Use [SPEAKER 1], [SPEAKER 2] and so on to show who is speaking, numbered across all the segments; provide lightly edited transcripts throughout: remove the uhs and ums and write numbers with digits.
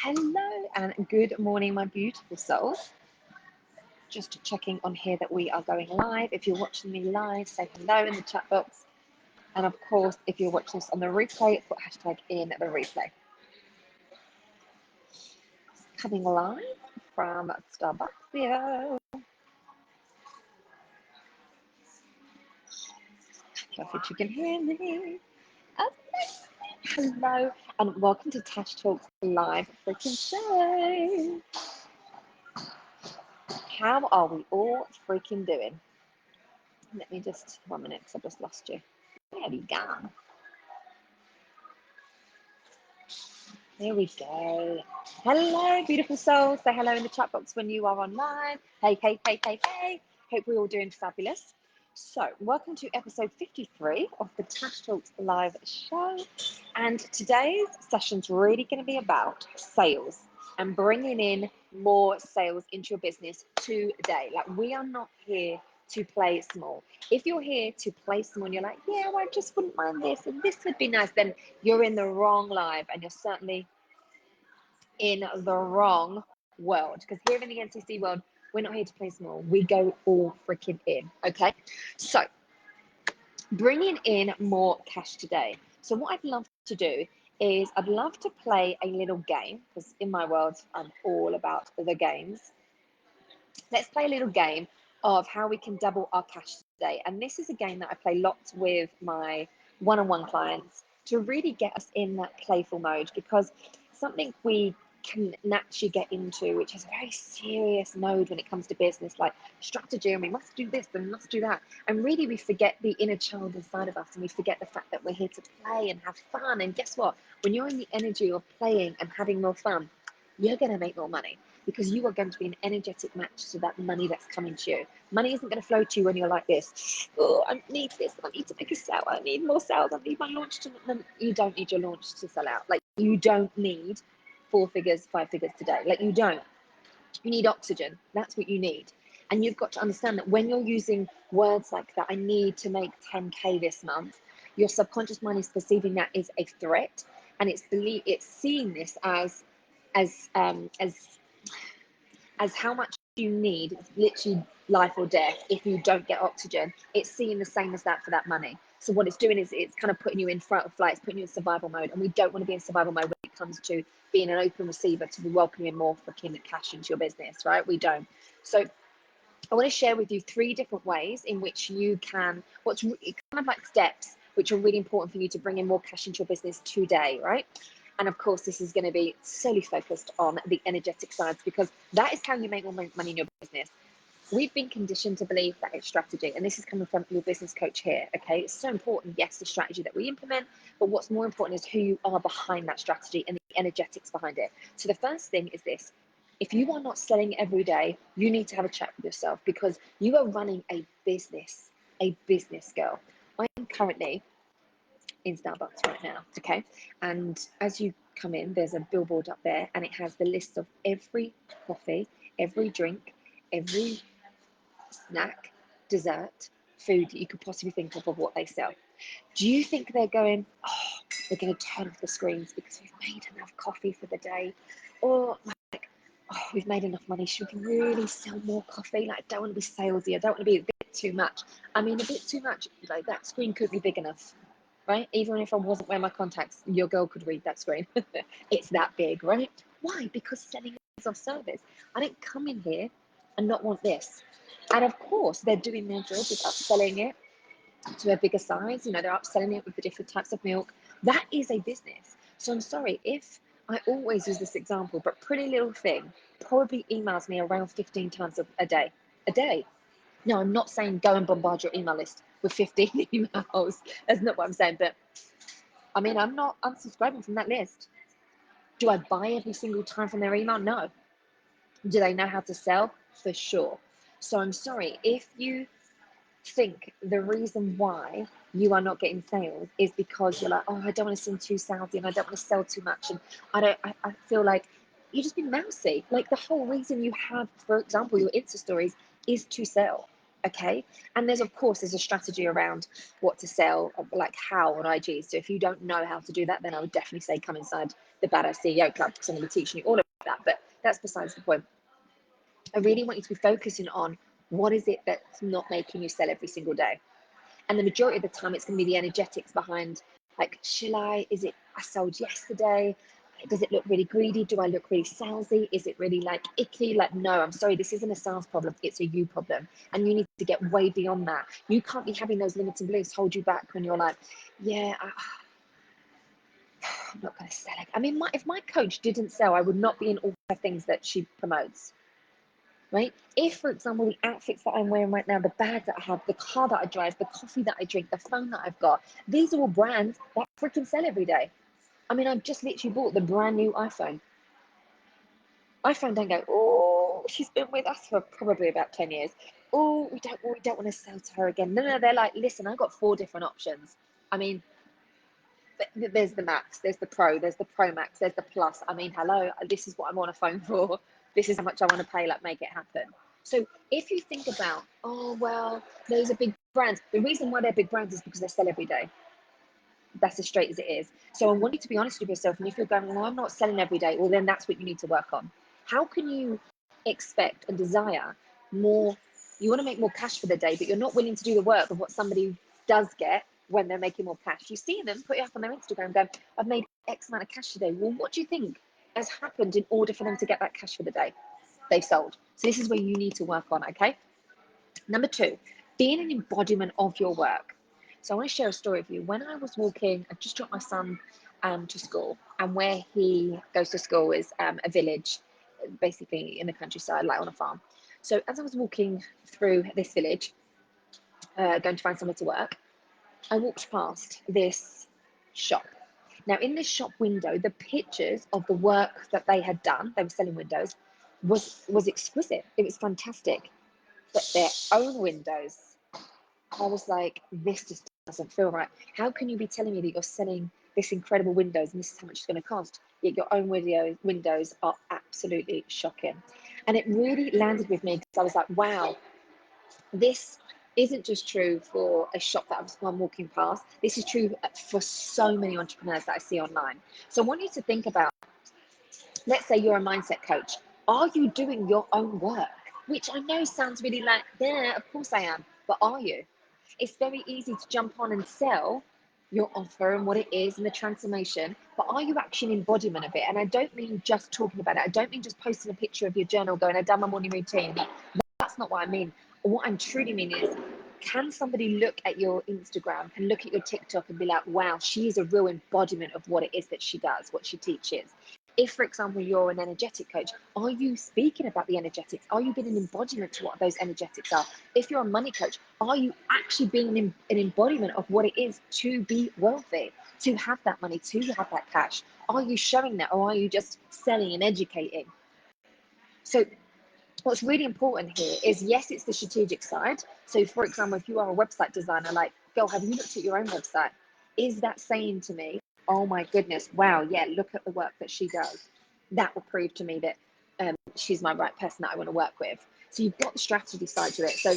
[SPEAKER 1] Hello and good morning, my beautiful souls. Just checking on here that we are going live. If you're watching me live, say hello in the chat box. And of course, if you're watching this on the replay, put hashtag in the replay. Coming live from Starbucks. Perfect, you can hear me. Hello and welcome to Tash Talks live freaking show. How are we all freaking doing? Let me just 1 minute because I've just lost you. There we go. There we go. Hello, beautiful souls. Say hello in the chat box when you are online. Hey, hey, hey, hey, hey. Hope we're all doing fabulous. So, welcome to episode 53 of the Tash Talks live show. And today's session's really going to be about sales and bringing in more sales into your business today. Like, we are not here to play small. If you're here to play small and you're like, yeah, well, I just wouldn't mind this and this would be nice, then you're in the wrong live and you're certainly in the wrong world. Because here in the NCC world, we're not here to play small. We go all freaking in. Okay. So bringing in more cash today. So what I'd love to do is I'd love to play a little game, because in my world, I'm all about the games. Let's play a little game of how we can double our cash today. And this is a game that I play lots with my one-on-one clients to really get us in that playful mode, because something we can naturally get into, which is a very serious mode when it comes to business, like strategy, and we must do this and we must do that. And really we forget the inner child inside of us, and we forget the fact that we're here to play and have fun. And guess what? When you're in the energy of playing and having more fun, you're going to make more money, because you are going to be an energetic match to that money that's coming to you. Money isn't going to flow to you when you're like this. Oh, I need this. I need to make a sale. I need more sales. I need my launch to. You don't need your launch to sell out. Like, you don't need 4 figures, 5 figures today. Like, you don't. You need oxygen. That's what you need. And you've got to understand that when you're using words like that, I need to make 10K this month, your subconscious mind is perceiving that as a threat, and it's seeing this as how much you need, literally life or death. If you don't get oxygen, it's seeing the same as that for that money. So what it's doing is it's kind of putting you in front of flight, it's putting you in survival mode, and we don't want to be in survival mode when it comes to being an open receiver to be welcoming more freaking cash into your business, right? We don't. So I want to share with you 3 different ways in which you can, kind of like steps, which are really important for you to bring in more cash into your business today, right? And of course, this is going to be solely focused on the energetic sides, because that is how you make more money in your business. We've been conditioned to believe that it's strategy, and this is coming from your business coach here, okay? It's so important, yes, the strategy that we implement, but what's more important is who you are behind that strategy and the energetics behind it. So the first thing is this: if you are not selling every day, you need to have a chat with yourself, because you are running a business girl. I am currently in Starbucks right now, okay? And as you come in, there's a billboard up there, and it has the list of every coffee, every drink, every snack, dessert, food that you could possibly think of what they sell. Do you think they're going, oh, we're going to turn off the screens because we've made enough coffee for the day? Or like, oh, we've made enough money, should we really sell more coffee? Like, I don't want to be salesy, I don't want to be a bit too much. I mean, a bit too much, like that screen could be big enough, right? Even if I wasn't wearing my contacts, your girl could read that screen. It's that big, right? Why? Because selling is of service. I didn't come in here and not want this. And of course, they're doing their job with upselling it to a bigger size. You know, they're upselling it with the different types of milk. That is a business. So I'm sorry if I always use this example, but Pretty Little Thing probably emails me around 15 times a day. A day. No, I'm not saying go and bombard your email list with 15 emails. That's not what I'm saying. But I mean, I'm not unsubscribing from that list. Do I buy every single time from their email? No. Do they know how to sell? For sure. So I'm sorry if you think the reason why you are not getting sales is because you're like, oh, I don't want to seem too salesy and I don't want to sell too much, and I feel like you're just being mousy. Like, the whole reason you have, for example, your Insta stories is to sell. Okay. And there's, of course, there's a strategy around what to sell, like how on IG. So if you don't know how to do that, then I would definitely say come inside the Badass CEO Club, because I'm going to be teaching you all of that. But that's besides the point. I really want you to be focusing on what is it that's not making you sell every single day. And the majority of the time, it's going to be the energetics behind, like, is it, I sold yesterday? Does it look really greedy? Do I look really salesy? Is it really like icky? Like, no, I'm sorry, this isn't a sales problem. It's a you problem. And you need to get way beyond that. You can't be having those limiting beliefs hold you back when you're like, yeah, I'm not going to sell it. I mean, if my coach didn't sell, I would not be in all the things that she promotes. Right? If, for example, the outfits that I'm wearing right now, the bag that I have, the car that I drive, the coffee that I drink, the phone that I've got, these are all brands that freaking sell every day. I mean, I've just literally bought the brand new iPhone. iPhone don't go, oh, she's been with us for probably about 10 years. Oh, we don't want to sell to her again. No, they're like, listen, I've got 4 different options. I mean, there's the Max, there's the Pro, there's the Pro Max, there's the Plus. I mean, hello, this is what I'm on a phone for. This is how much I want to pay, like, make it happen. So if you think about, oh, well, those are big brands. The reason why they're big brands is because they sell every day. That's as straight as it is. So I want you to be honest with yourself. And if you're going, well, I'm not selling every day, well, then that's what you need to work on. How can you expect and desire more? You want to make more cash for the day, but you're not willing to do the work of what somebody does get when they're making more cash. You see them put it up on their Instagram going, I've made X amount of cash today. Well, what do you think has happened in order for them to get that cash for the day? They've sold. So this is where you need to work on, okay? Number 2, being an embodiment of your work. So I want to share a story with you. When I was walking, I just dropped my son to school, and where he goes to school is a village, basically in the countryside, like on a farm. So as I was walking through this village, going to find somewhere to work, I walked past this shop. Now, in this shop window, the pictures of the work that they had done, they were selling windows, was exquisite. It was fantastic. But their own windows, I was like, this just doesn't feel right. How can you be telling me that you're selling this incredible windows and this is how much it's going to cost, yet your own windows are absolutely shocking? And it really landed with me because I was like, wow, this isn't just true for a shop that I'm walking past. This is true for so many entrepreneurs that I see online. So I want you to think about, let's say you're a mindset coach. Are you doing your own work? Which I know sounds really like, yeah, of course I am. But are you? It's very easy to jump on and sell your offer and what it is and the transformation, but are you actually an embodiment of it? And I don't mean just talking about it. I don't mean just posting a picture of your journal going, I've done my morning routine. That's not what I mean. What I'm truly mean is, can somebody look at your Instagram, can look at your TikTok and be like, wow, she is a real embodiment of what it is that she does, what she teaches? If, for example, you're an energetic coach, are you speaking about the energetics? Are you being an embodiment to what those energetics are? If you're a money coach, are you actually being an embodiment of what it is to be wealthy, to have that money, to have that cash? Are you showing that, or are you just selling and educating? So what's really important here is, yes, it's the strategic side. So for example, if you are a website designer, like, girl, have you looked at your own website? Is that saying to me, oh my goodness, wow, yeah, look at the work that she does? That will prove to me that she's my right person that I want to work with. So you've got the strategy side to it. So,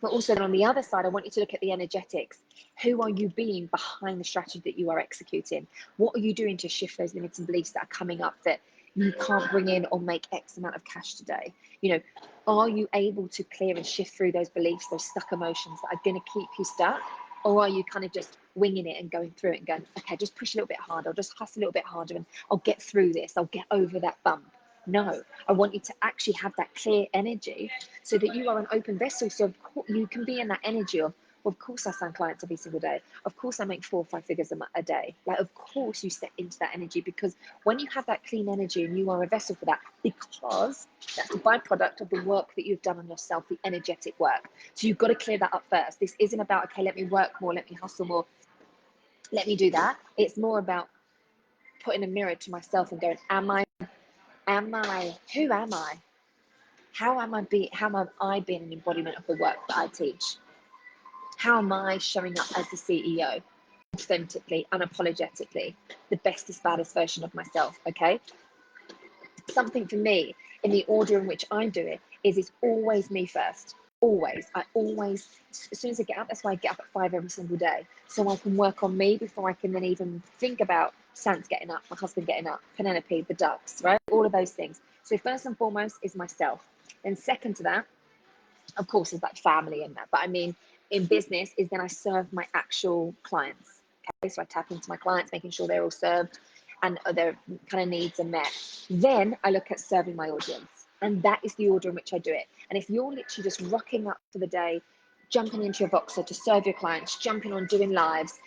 [SPEAKER 1] but also then on the other side, I want you to look at the energetics. Who are you being behind the strategy that you are executing? What are you doing to shift those limiting beliefs that are coming up that you can't bring in or make X amount of cash today? You know, are you able to clear and shift through those beliefs, those stuck emotions that are going to keep you stuck? Or are you kind of just winging it and going through it and going, okay, just push a little bit harder, I'll just hustle a little bit harder and I'll get through this, I'll get over that bump? No, I want you to actually have that clear energy so that you are an open vessel. So you can be in that energy of, well, of course I sign clients every single day. Of course I make 4 or 5 figures a day. Like, of course you step into that energy, because when you have that clean energy and you are a vessel for that, because that's a byproduct of the work that you've done on yourself, the energetic work. So you've got to clear that up first. This isn't about, okay, let me work more, let me hustle more, let me do that. It's more about putting a mirror to myself and going, who am I? How am I being an embodiment of the work that I teach? How am I showing up as the CEO, authentically, unapologetically, the bestest, baddest version of myself? Okay. Something for me in the order in which I do it is, it's always me first. I always, as soon as I get up, that's why I get up at 5 every single day. So I can work on me before I can then even think about Sans getting up, my husband getting up, Penelope, the ducks, right? All of those things. So first and foremost is myself. Then second to that, of course, is like family and that. But I mean, in business is then I serve my actual clients. Okay, so I tap into my clients, making sure they're all served and their kind of needs are met. Then I look at serving my audience. And that is the order in which I do it. And if you're literally just rocking up for the day, jumping into your Voxer to serve your clients, jumping on doing lives,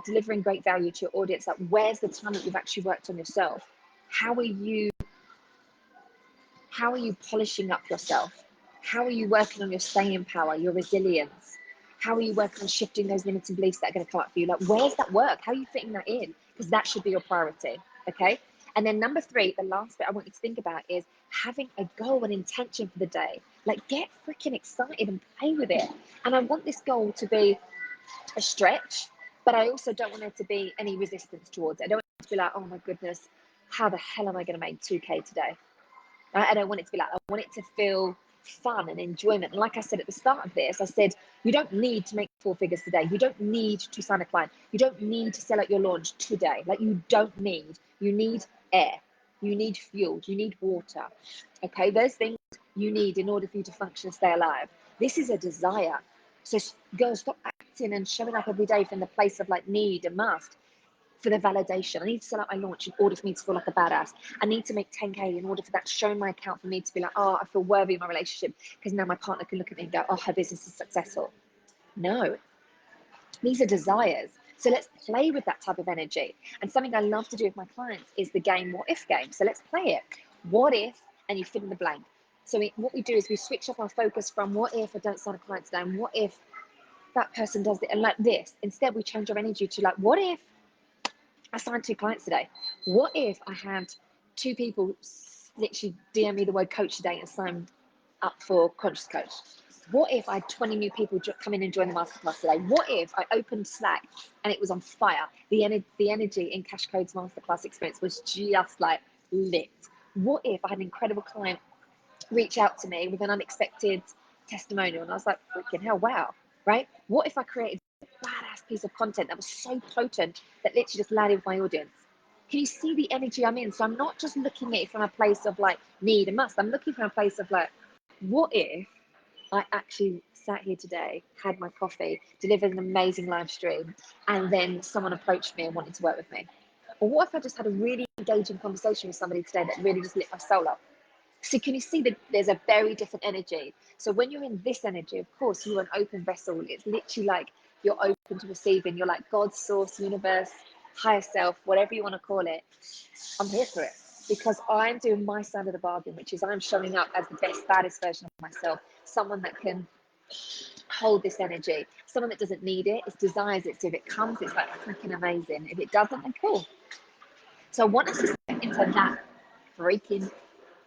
[SPEAKER 1] delivering great value to your audience, like where's the time that you've actually worked on yourself? How are you polishing up yourself? How are you working on your staying power, your resilience? How are you working on shifting those limiting beliefs that are going to come up for you? Like, where's that work? How are you fitting that in? Because that should be your priority. Okay. And then number 3, the last bit I want you to think about is having a goal and intention for the day. Like, get freaking excited and play with it. And I want this goal to be a stretch, but I also don't want there to be any resistance towards it. I don't want it to be like, oh my goodness, how the hell am I going to make 2K today? I don't want it to be like, I want it to feel fun and enjoyment. And like I said at the start of this, I said, you don't need to make 4 figures today. You don't need to sign a client. You don't need to sell out your launch today. Like, you don't need, you need air. You need fuel. You need water. Okay. Those things you need in order for you to function and stay alive. This is a desire. So girls, stop acting and showing up every day from the place of like need and must for the validation. I need to set up my launch in order for me to feel like a badass. I need to make 10K in order for that to show my account for me to be like, oh, I feel worthy of my relationship because now my partner can look at me and go, oh, her business is successful. No, these are desires. So let's play with that type of energy. And something I love to do with my clients is the game what if game. So let's play it. What if, and you fill in the blank. So what we do is we switch up our focus from what if I don't sign a client today, and what if that person does it, and like this. Instead, we change our energy to like, what if I signed 2 clients today? What if I had 2 people literally DM me the word coach today and signed up for Conscious Coach? What if I had 20 new people come in and join the masterclass today? What if I opened Slack and it was on fire? The energy in Cash Code's masterclass experience was just like lit. What if I had an incredible client reach out to me with an unexpected testimonial and I was like, freaking hell, wow, right? What if I created a badass piece of content that was so potent that literally just landed with my audience? Can you see the energy I'm in? So I'm not just looking at it from a place of like need and must. I'm looking from a place of like, what if I actually sat here today, had my coffee, delivered an amazing live stream, and then someone approached me and wanted to work with me? Or what if I just had a really engaging conversation with somebody today that really just lit my soul up? So can you see that there's a very different energy? So when you're in this energy, of course, you're an open vessel. It's literally like you're open to receiving. You're like God's source, universe, higher self, whatever you want to call it. I'm here for it because I'm doing my side of the bargain, which is I'm showing up as the best, baddest version of myself. Someone that can hold this energy. Someone that doesn't need it, it desires it. So if it comes, it's like freaking amazing. If it doesn't, then cool. So I want us to step into that freaking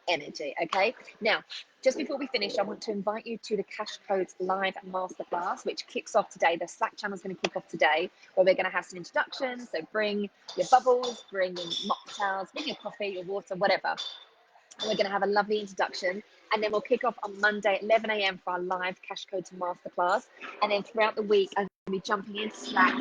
[SPEAKER 1] energy. Okay, now just before we finish, I want to invite you to the Cash Codes live masterclass, which kicks off today. The Slack channel is going to kick off today, where we're going to have some introductions. So bring your bubbles, bring your mocktails, bring your coffee, your water, whatever, and we're going to have a lovely introduction. And then we'll kick off on Monday at 11 a.m. for our live Cash Codes masterclass. And then throughout the week, I'm going to be jumping into Slack.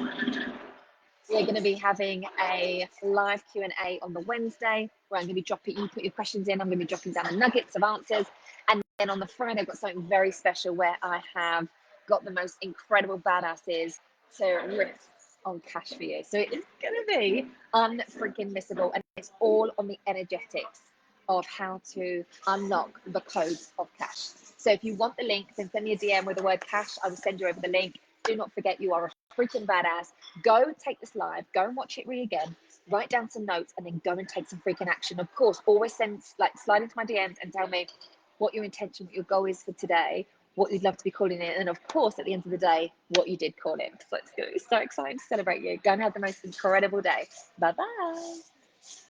[SPEAKER 1] We're going to be having a live Q&A on the Wednesday where I'm going to be dropping, you put your questions in, I'm going to be dropping down the nuggets of answers. And then on the Friday, I've got something very special where I have got the most incredible badasses to rip on cash for you. So it is going to be unfreaking missable, and it's all on the energetics of how to unlock the codes of cash. So if you want the link, then send me a DM with the word cash. I will send you over the link. Do not forget, you are a freaking badass. Go take this live, go and watch it again, write down some notes, and then go and take some freaking action. Of course, always slide into my DMs and tell me what your intention, what your goal is for today, what you'd love to be calling it, and of course, at the end of the day, what you did call it. So it's going to be so exciting to celebrate you. Go and have the most incredible day. Bye-bye.